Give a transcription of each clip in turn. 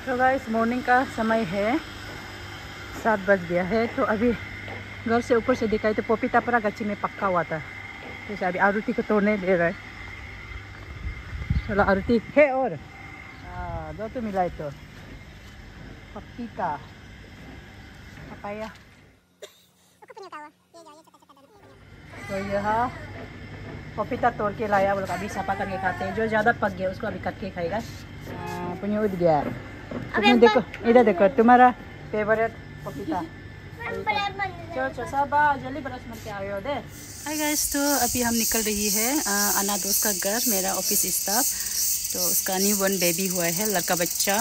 तो guys morning का समय है, 7 बज गया है। तो अभी घर से ऊपर से दिखाई तो पपीता पूरा गच्ची में पक्का हुआ था, तो अभी आरुति को तोड़ने दे रहा है। चलो आरुति है और दो तो मिला है तो पपीता पपाया। तो यह पपीता तोड़ के लाया, बोला अभी सफा करके खाते हैं। जो ज़्यादा पक गया उसको अभी कट के खाएगा। पुण्य उठ गया। तुमने देखो इधर देखो, तुम्हारा फेवरेट पपीता। चलो सब जल्दी ब्रश मत के आए हो दे। हाय गाइस, तो अभी हम निकल रही है अन्ना दोस्त का घर, मेरा ऑफिस स्टाफ। तो उसका न्यूबॉर्न बेबी हुआ है, लड़का बच्चा,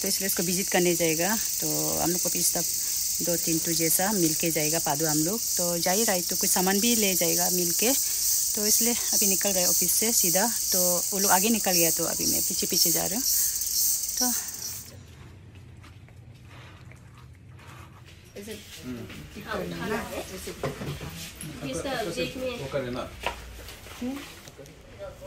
तो इसलिए उसको विजिट करने जाएगा। तो हम लोग ऑफिस स्टाफ 2-3 टू जैसा मिल के जाएगा पादू हम लोग। तो जा ही रहा है, तो कुछ सामान भी ले जाएगा मिल के। तो इसलिए अभी निकल रहे ऑफिस से सीधा। तो वो लोग आगे निकल गया, तो अभी मैं पीछे पीछे जा रहा हूँ। तो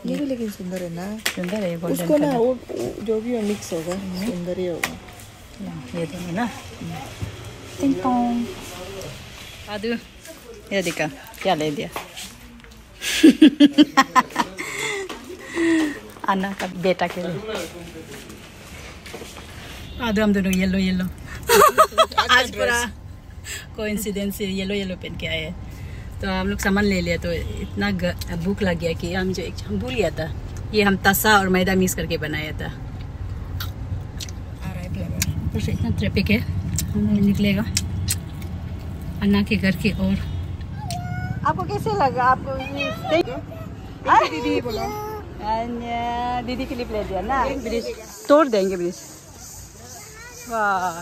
ये भी लेकिन सुंदर है ना, सुंदर है। उसको ना वो जो भी मिक्स होगा सुंदर ही होगा। ये तो है ना। टिंग टोंग पादू, ये देखा क्या ले दिया। अन्ना का बेटा के लिए पादू हम दोनों येलो येलो आज पूरा कोइंसिडेंस से येलो येलो पहन के आए। तो हम लोग सामान ले लिया, तो इतना भूख लग गया कि हम भूल गया था। ये हम तसा और मैदा मिक्स करके बनाया था। ऊपर से इतना ट्रैफिक है, हम निकलेगा अन्ना के घर की ओर। आपको कैसे लगा? आपको दीदी बोलो, दीदी के लिए ले दिया ना। ब्रिज तोड़ देंगे ब्रिज। वाह,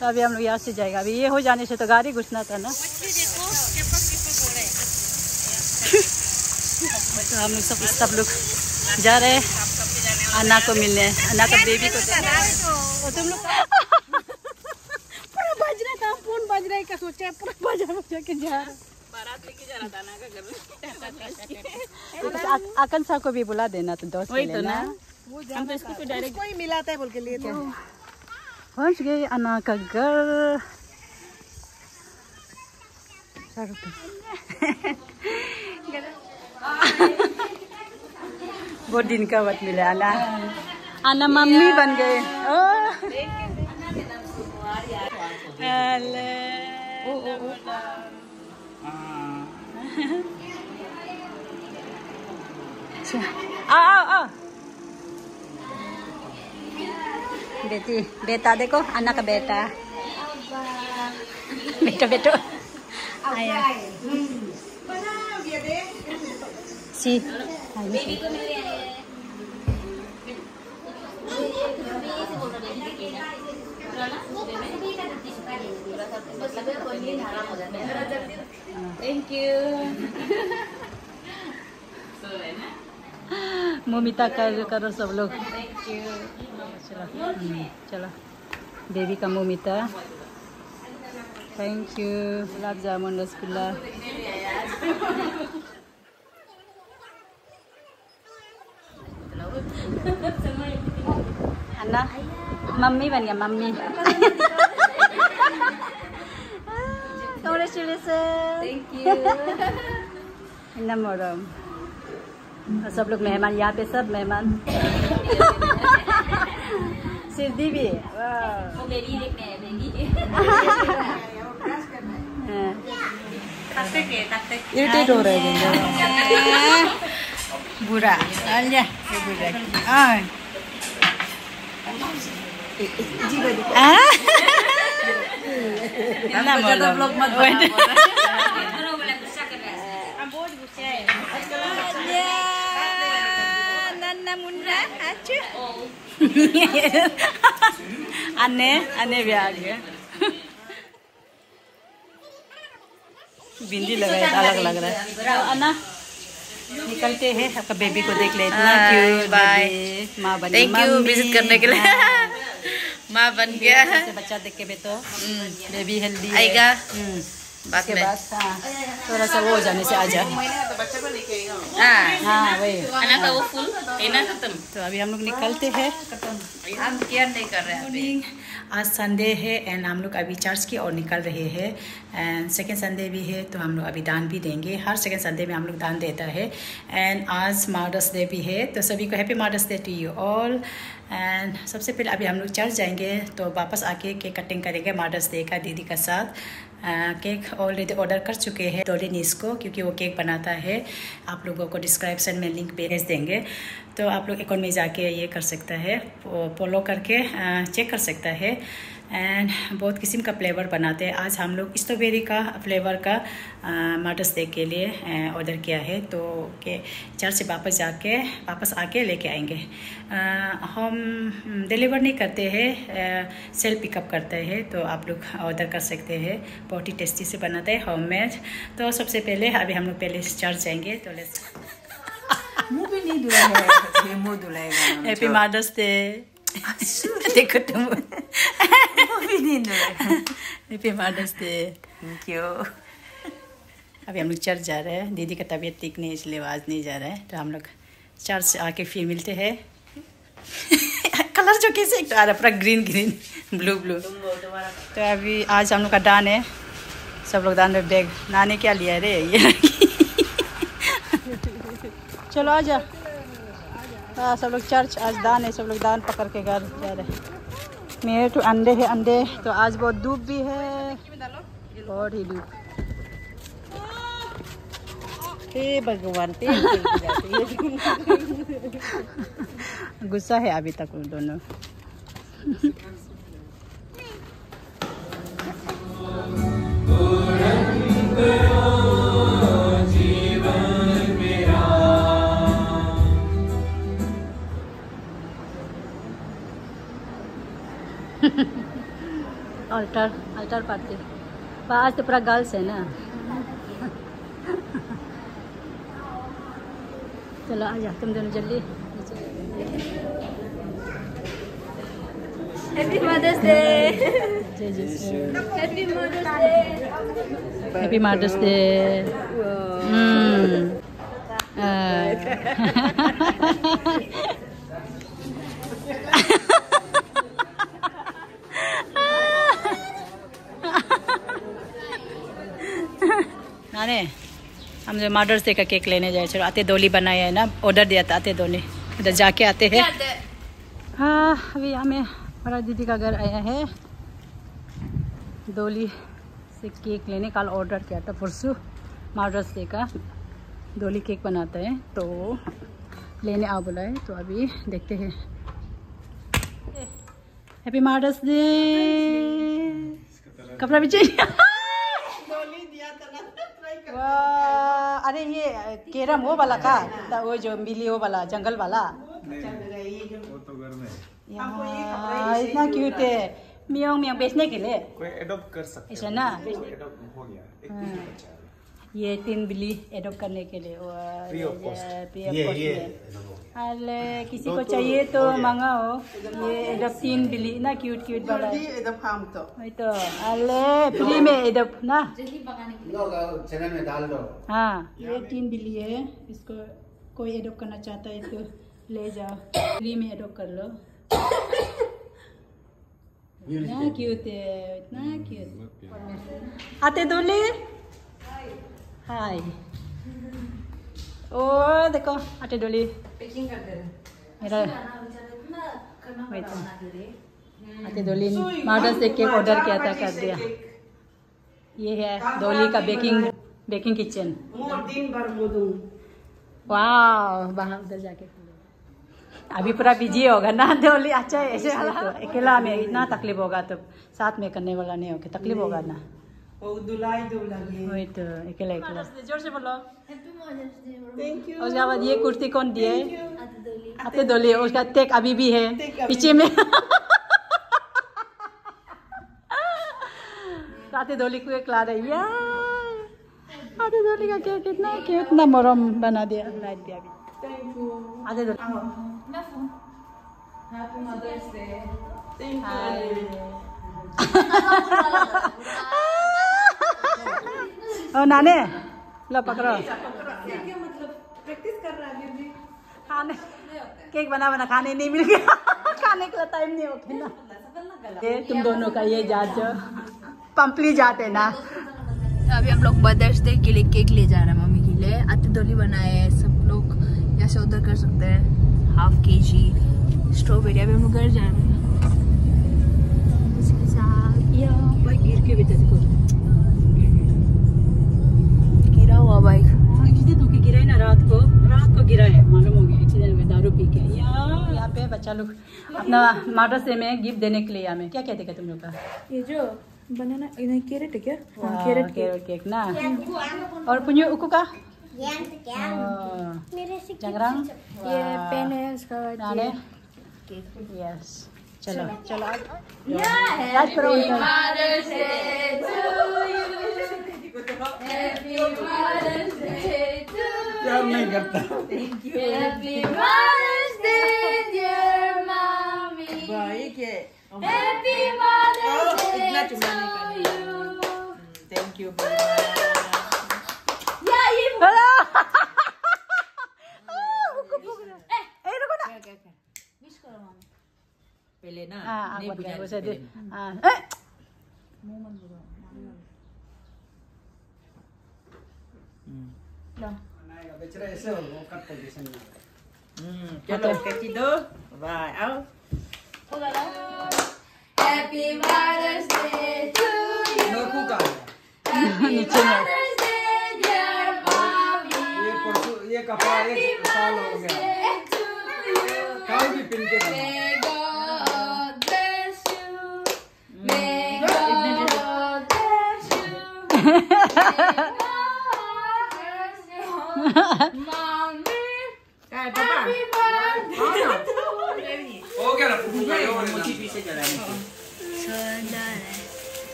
तो अभी हम लोग यहाँ से जाएगा। अभी ये हो जाने से तो गाड़ी घुसना था ना। तो हम लोग सब लोग जा रहे हैं अन्ना को मिलने, अन्ना का बेबी को। तो तुम लोग पूरा बज रहा था, फोन बज रहा है का सोचा, पूरा बजा के जा रहा, बारात लेके जा रहा था अन्ना का घर। आकांक्षा को भी बुला देना, तो दोस्त वही तो ना। हम तो इसको डायरेक्ट कोई मिलाता है बोल के लिए तो पहुंच गए अन्ना का घर। बहुत दिन का बाद मिला अन्ना। अन्ना मम्मी बन गए। आओ बेटी, बेटा देखो अन्ना का बेटा, बेटो आया सी। Thank you. मोमिता करो सब लोग। चलो बेबी का मोमिता, थैंक यू। गुलाब जामुन, रसगुल्ला। अन्ना मम्मी बन गया, मम्मी। Congratulations, thank you। नमोरम। सब लोग मेहमान, यहाँ पे सब मेहमान। सिद्धि भी इरिटेट हो रहा है बुरा। अन्ने भी आ गया। बिंदी लगाए, अलग लग रहा है। अन्ना निकलते हैं, आपका बेबी को देख ले। इतना क्यूट, बाय माँ बन गई। थैंक यू विजिट करने के लिए। माँ बन गया। बच्चा देख के भी तो बेबी हेल्दी आएगा। उसके बाद हाँ थोड़ा सा वो हो जाने से आ जा। हाँ वही। तो अभी हम लोग निकलते हैं। हम केयर नहीं कर रहे हैं। आज संडे है एंड हम लोग अभी चर्च की ओर निकल रहे हैं एंड सेकेंड संडे भी है तो हम लोग अभी दान भी देंगे। हर सेकेंड संडे में हम लोग दान देता है एंड आज मदर्स डे भी है तो सभी को happy mother's day to you all. And सबसे पहले अभी हम लोग चर्च जाएंगे तो वापस आके केक कटिंग करेंगे मदर्स डे का दीदी का साथ। केक ऑलरेडी ऑर्डर कर चुके हैं डॉली नीस को क्योंकि वो केक बनाता है। आप लोगों को डिस्क्रिप्शन में लिंक भेज देंगे तो आप लोग अकाउंट में जाके ये कर सकता है फॉलो करके चेक कर सकता है। एंड बहुत किस्म का फ्लेवर बनाते हैं। आज हम लोग स्ट्रॉबेरी का फ्लेवर का मदर्स डे के लिए ऑर्डर किया है तो के चर्च से वापस आके लेके आएंगे। हम डिलीवर नहीं करते हैं, सेल्फ पिकअप करते हैं तो आप लोग ऑर्डर कर सकते हैं। बहुत ही टेस्टी से बनाते हैं होममेड। तो सबसे पहले अभी हम लोग पहले चर्च जाएंगे तो लेट्स मुंह भी नहीं धुला है, मुंह धुलाएगा। Happy mother's day. देखो तुम भी नहीं धुला। Happy mother's day. Thank you. अभी हम लोग चर्च जा रहे हैं। दीदी का तबीयत ठीक नहीं इसलिए आज नहीं जा रहा है तो हम लोग चर्च से आके फिर मिलते हैं। कलर जो कैसे आ रहा है पूरा ग्रीन ब्लू। तो अभी आज हम लोग का दान है। सब लोग दान में बैग नाने क्या लिया रे ये चलो आ जा। हाँ सब लोग चर्च आज दान है। सब लोग दान पकड़ के घर जा रहे हैं। मेरे तो अंडे है अंडे तो आज बहुत धूप भी है और ही धूप। हे भगवान गुस्सा है अभी तक वो दोनों। अल्टर पार्टी आज तो पूरा गर्ल्स है ना। चलो आ जा तुम दोनों जल्दी। Happy mother's day. Happy mother's day. Happy mother's day. नाने हम जो मदर्स डे का केक लेने जाए चलो आते डोली बनाया है ना ऑर्डर दिया था आते डोली इधर जाके आते हैं। हाँ अभी हमें हमारा दीदी का घर आया है डोली से केक लेने। कल ऑर्डर किया था परसों मदर्स डे का। डोली केक बनाता है तो लेने आओ बोला है तो अभी देखते हैं। Happy mother's day. कपड़ा भी चाहिए। अरे ये केरम वो वाला का वो जो मिली वो वाला जंगल वाला इतना क्यूट है। मियोंग बेचने के लिए कोई एडॉप्ट कर सकते ऐसा ना। एडॉप्ट हो गया एक भी बच्चा है। ये 3 बिल्ली एडॉप्ट करने के लिए फ्री ऑफ कॉस्ट। ये अरे किसी को चाहिए तो मंगाओ। ये एडॉप्ट 3 बिल्ली ना क्यूट वाला वही तो। अरे फ्री में एडॉप्ट ना चैनल में डाल दो। हाँ ये 3 बिल्ली है। इसको कोई एडॉप्ट करना चाहता है तो ले जाओ फ्री में एडॉप्ट कर लो। इतना क्यूट है इतना क्यूट। आते डोली हाय। ओ देखो आटे डोली पैकिंग कर दे रहे मेरा वही तो आते डोली मदर्स डे केक ऑर्डर किया था कर दिया। ये है डोली का बेकिंग किचन। वाह बाहर उधर जाके अभी पूरा बिजी होगा ना डोली। अच्छा है ऐसे तो अकेला में इतना तकलीफ होगा तो साथ में करने वाला नहीं होगा तकलीफ होगा ना। वही तो अकेला जोर से बोलो। Thank you. उसके बाद ये कुर्ती कौन दिए? आते डोली। उसका टेक अभी भी है पीछे में। आते डोली को एक ला रही है। आते डोली का केक कितना मरम बना दिया लाइट दिया अभी। आते डोली हैप्पी मदर्स डे। हाय। ओ नाने लो पकड़ो। प्रैक्टिस कर रहा है अभी। खाने केक बना बना खाने नहीं मिल गया। खाने के लिए टाइम नहीं होता ना। ये तुम दोनों का ये जात पंपली जाते ना। अभी हम लोग मदर्स डे के लिए केक ले जा रहे हैं मम्मी के लिए। अतिदोली बनाए हैं, सब लोग यहाँ से ऑर्डर कर सकते हैं। Half kg strawberry. अभी हम लोग घर जा रहे हैं। इसके साथ बाइक गिर के भी देखो। गिरा हुआ बाइक। एक्सीडेंट होके गिरा है ना रात को गिरा है, मालूम हो गया एक्सीडेंट में दारू पी के। यहाँ पे बच्चा लोग अपना मदर्स डे में गिफ्ट देने के लिए हमें क्या कहते हैं तुम लोग का? ये जो बनाना कैरेट है क्या? कैरेट केक ना। और पुन्यु उकु का जंगरंग ये पेन है उसका। नाने यस। चलो चलो याद करो। यार नहीं करता। Happy Mother's Day, dear mommy. भाई के Happy Mother's इतना Day चुम्मा नहीं to करना। you. Thank you very much. या ये हेलो विश करो मम्मी। पहले ना हाँ नहीं बुझा उसे दे। हाँ बेचारा ऐसे हो वो कट पोजीशन में। चलो कच्ची दो बाय आओ। Happy Mother's Day to you. नोकू का नीचे में Mother's Day, dear mommy. ये परसों ये कपड़ा एक साल हो गया। To you. काल भी पिन के गया। May God bless you. May God bless you. May God bless you. Mommy. काय पापा Happy birthday. हो गया ना पूरा ये हो मोची गया। पीछे चलाने की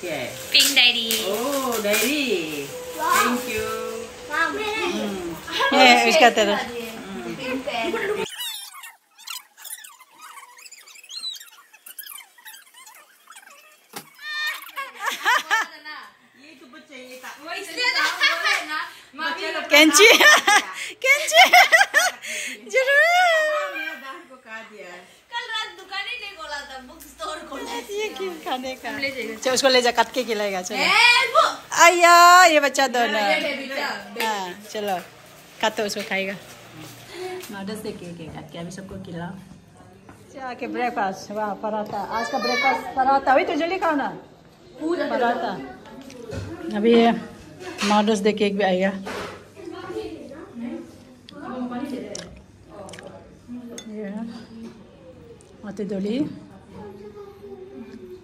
क्या है? Pink Daddy. Oh diary thank you. ये इसका तेरा Pink pen. ये तो बच्चा ये था कैंची कैंची जरूर मेरा दांत को काट दिया। कल रात दुकान ही नहीं खोला था, बुक स्टोर खोला ये क्यों खाने का? चल उसको ले जा काट के खिलाएगा। चलो था। आया ये बच्चा दोनों। हाँ चलो काटो उसको खाएगा। मदर्स डे केक है काट के अभी सबको खिलाओ। चाय के ब्रेकफास्ट। वाह पराठा। आज का ब्रेकफास्ट पराठा। वही तो जल्दी खाओ ना पराठा। अभी मदर्स डे केक भी आएगा। अतिदोली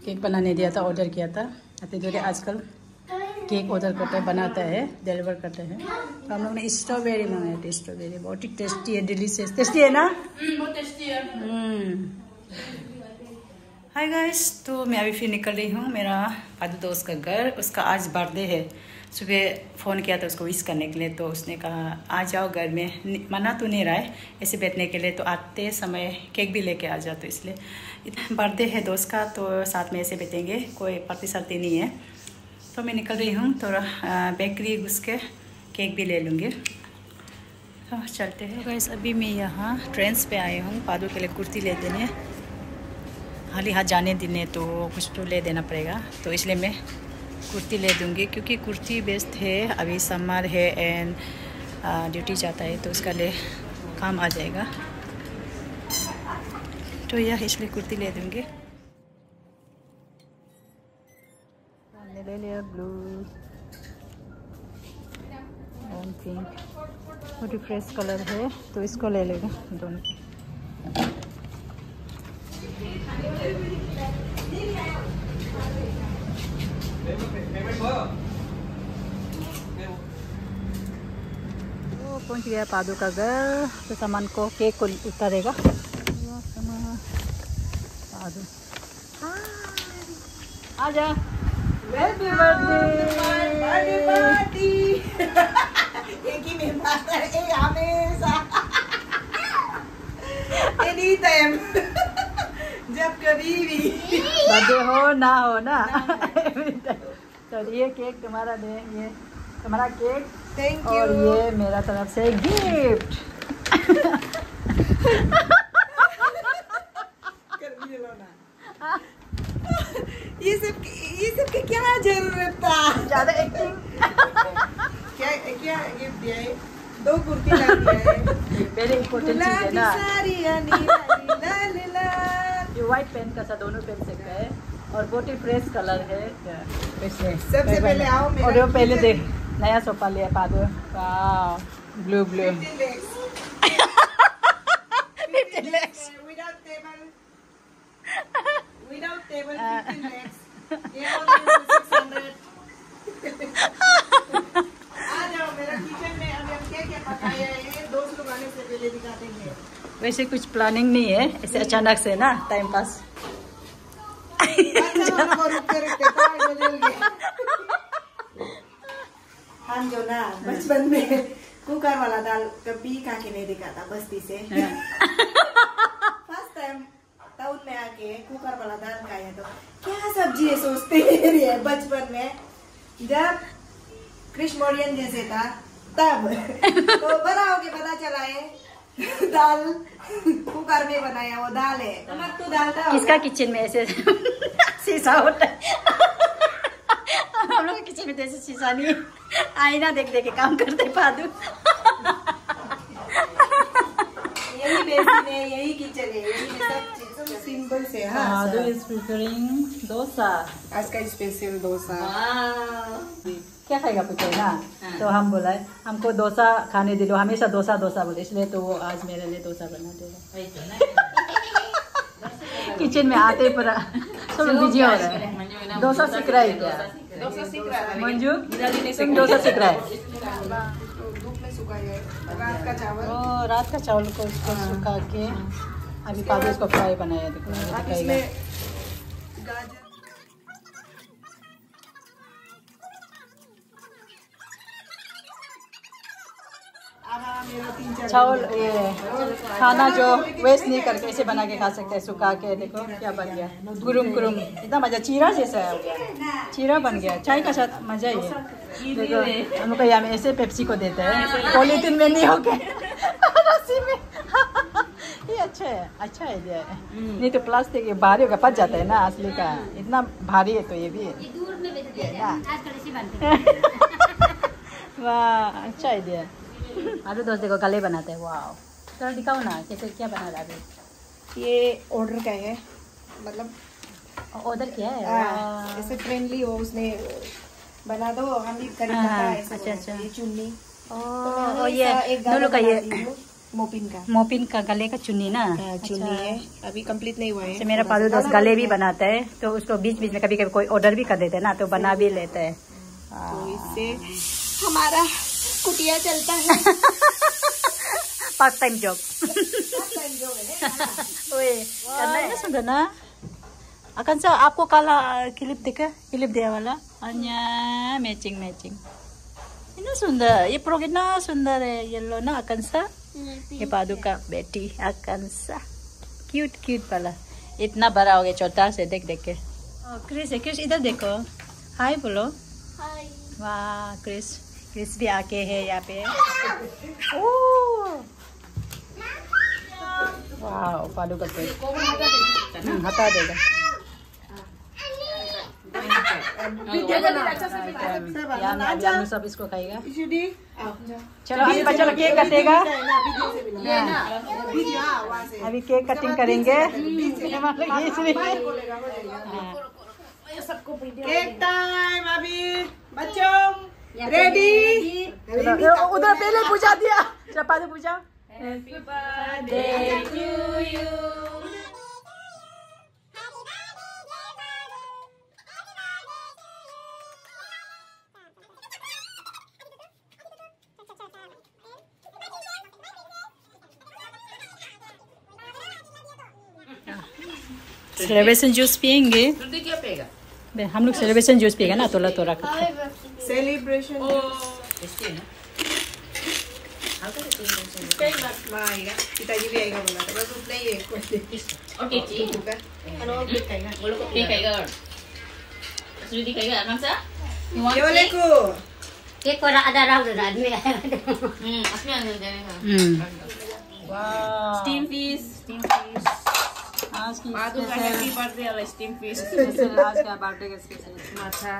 केक बनाने दिया था, ऑर्डर किया था। अतिदोली आजकल केक ऑर्डर करते हैं, बनाता है, डिलीवर करते हैं। तो हम लोग ने स्ट्रॉबेरी मंगाए थे। स्ट्रॉबेरी बहुत ही टेस्टी है, डिलीशियस। टेस्टी है ना? बहुत टेस्टी है। हाय गाइस, तो मैं अभी फिर निकल रही हूँ मेरा पादू दोस्त का घर। उसका आज बर्थडे है। सुबह फ़ोन किया था उसको विश करने के लिए, तो उसने कहा आ जाओ घर में। मना तो नहीं रहा है ऐसे बैठने के लिए, तो आते समय केक भी लेके आ जाओ। तो इसलिए बर्थडे है दोस्त का, तो साथ में ऐसे बैठेंगे, कोई पार्टी सार्टी नहीं है। तो मैं निकल रही हूँ, थोड़ा बेकरी घुस के केक भी ले लूँगी। तो चलते हैं गाइस। अभी मैं यहाँ ट्रेंड्स पे आए हूँ पादू के लिए कुर्ती ले देने। हाल ही हाथ जाने देने तो कुछ तो ले देना पड़ेगा, तो इसलिए मैं कुर्ती ले दूँगी, क्योंकि कुर्ती बेस्ट है। अभी समर है एंड ड्यूटी जाता है, तो उसका लिए काम आ जाएगा। तो यह इसलिए कुर्ती ले दूँगी। ले लिया ब्लू एंड पिंक, बहुत ही फ्रेश कलर है, तो इसको ले लेगा दोनों। तो पहुंच गया पादू का घर। तो सामान को केक को उतारेगा पादू। आजा। हैप्पी बर्थडे पार्टी एक ही में माता है हमेशा एनी टाइम जब कभी भी बर्थडे हो ना हो ना। तो ये केक तुम्हारा दे, ये तुम्हारा केक थैंक और यू। ये मेरा तरफ से गिफ्ट। ये सब की क्या जरूरत था? ज्यादा एक्टिंग। क्या क्या गिफ्ट दिया है? 2 कुर्ती ला दिया है। वेरी इंपॉर्टेंट चीज है ना। ये व्हाइट पेन का सा दोनों पेन से है और बहुत ही फ्रेश कलर है। सबसे पहले आओ मेरा और वो पहले देख नया सोफा लिया पादो। वाह blue blue. 15 lakhs. Without table 15 lakhs. ये 600. आ जाओ मेरा किचन में अभी हम क्या क्या पकाया है दोस्त लोग आने से पहले दिखा देंगे। वैसे कुछ प्लानिंग नहीं है, ऐसे अचानक से ना टाइम पास। हम जो ना बचपन में कुकर वाला दाल कभी खा के नहीं देखा था बस्ती से। फर्स्ट टाइम टाउन में आके कुकर वाला दाल खाया तो क्या सब्जी है सोचते रहे बचपन में। जब कृष्ण मौर्यन जैसे था तब तो बड़ा होके पता चला है दाल कुकर में बनाया वो दाल है। नमक तो डालता किसका किचन में ऐसे शीशा होता है? हम लोग किचन में ऐसे शीशा नहीं है, आईना देख देख के काम करते पादू। यही बेसिन है, यही किचन है, यही सब चीज सिंपल से। हाँ पादू इज प्रिपेयरिंग डोसा। आज का स्पेशल डोसा। क्या खाएगा पूछे ना, तो हम बोला है हमको डोसा खाने दिलो, हमेशा डोसा डोसा बोले, इसलिए तो वो आज मेरे लिए डोसा बना देगा। किचन में आते पर सब बिजी हो रहा है। डोसा सीख रहा है क्या? डोसा सीख रहा है मंजू सिंह डोसा सीख रहा है। धूप में सुखाया है रात का चावल। ओ रात का चावल को उसको सुखा के अभी पादू इसको फ्राई बनाया। देखो अब दिखाएगा। इसमें गाजर चावल ये खाना जो वेस्ट नहीं करके ऐसे बना के खा सकते हैं, सुखा के। देखो क्या बन गया, कुरुम कुरुम, इतना मजा, चीरा जैसा हो गया, चीरा बन गया। चाय का साथ मजा ही है। देखो हम लोग यहाँ में ऐसे पेप्सी को देते हैं, पॉलीथिन में नहीं होके रस्सी में। ये अच्छा है, अच्छा आइडिया है। नहीं तो प्लास्टिक ये भारी होगा, फट जाता है ना असली का, इतना भारी है तो ये भी है ना। वाह अच्छा आइडिया है। आलू दोस्त देखो गले बनाते हैं। वाह थोड़ा दिखाओ ना कैसे, क्या बना रहा है अभी? ये ऑर्डर का है, मतलब ऑर्डर किया है। ऐसे फ्रेंडली हो उसने बना दो, हम भी खरीदना था ऐसे। अच्छा अच्छा। ये चुन्नी ओ ये एक दोनों का ये मोपिन का गले का चुन्नी ना। चुन्नी है, अभी कंप्लीट नहीं हुआ है। अच्छा, मेरा पादू दोस्त गले भी बनाता है, तो उसको बीच बीच में कभी कभी कोई ऑर्डर भी कर देते हैं ना, तो बना भी लेते हैं। तो इससे हमारा कुटिया चलता है। Part time job. करना है ना, सुंदर ना। akan sa आपको काला क्लिप देखा, क्लिप दिया वाला hanya मैचिंग मैचिंग। इतना सुंदर, ये प्रो कितना सुंदर है, येलो ना Akansa। ये पादू का बेटी Akansa, क्यूट क्यूट वाला। इतना बड़ा हो गया छोटा से देख देख के। क्रिस है, क्रिस इधर देखो, हाय बोलो। हाय। वाह क्रिस, क्रिस भी आके है यहाँ पे। वाह पादू का पेट हटा देगा। हम सब इसको खाएगा। चलो अभी बच्चा लोग केक काटेगा। अभी केक कटिंग करेंगे। केक टाइम अभी बच्चों, रेडी। उधर पहले पूजा दिया, चपाती पूजा। Happy birthday to you. Celebration juice पियेंगे। क्या पिएगा? हम लोग सेलिब्रेशन जूस पिएगा ना, तोला तोला करके। सेलिब्रेशन पिताजी भी आएगा बोला था, बस उतना ही है। ओके जी। हेलो केक खाएगा, बोलो केक खाएगा और सुधी खाएगा। Akansa? यो लेको केक वाला आधा राउंड आदमी आया असली अंदर देने वाह स्टीम फिश आज की बात का हैप्पी बर्थडे वाला स्टीम फिश स्पेशल आज का बर्थडे का स्पेशल माथा